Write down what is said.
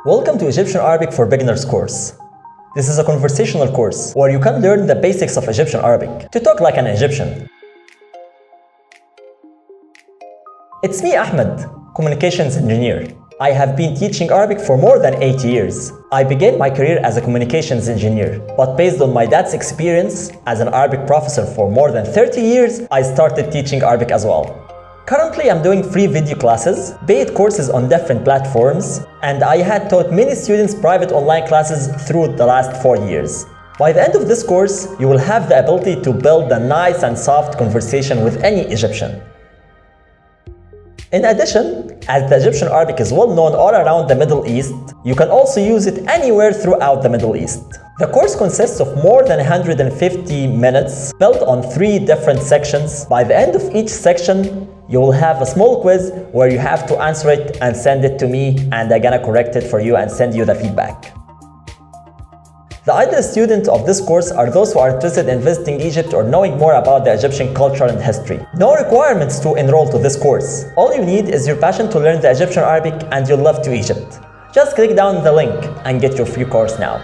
Welcome to Egyptian Arabic for Beginners course. This is a conversational course where you can learn the basics of Egyptian Arabic to talk like an Egyptian. It's me, Ahmed, communications engineer. I have been teaching Arabic for more than 8 years. I began my career as a communications engineer, but based on my dad's experience as an Arabic professor for more than 30 years, I started teaching Arabic as well. Currently, I'm doing free video classes, paid courses on different platforms, and I had taught many students private online classes through the last 4 years. By the end of this course, you will have the ability to build a nice and soft conversation with any Egyptian. In addition, as the Egyptian Arabic is well known all around the Middle East, you can also use it anywhere throughout the Middle East. The course consists of more than 150 minutes built on 3 different sections. By the end of each section, you will have a small quiz where you have to answer it and send it to me, and I'm gonna correct it for you and send you the feedback. The ideal students of this course are those who are interested in visiting Egypt or knowing more about the Egyptian culture and history. No requirements to enroll to this course. All you need is your passion to learn the Egyptian Arabic and your love to Egypt. Just click down the link and get your free course now.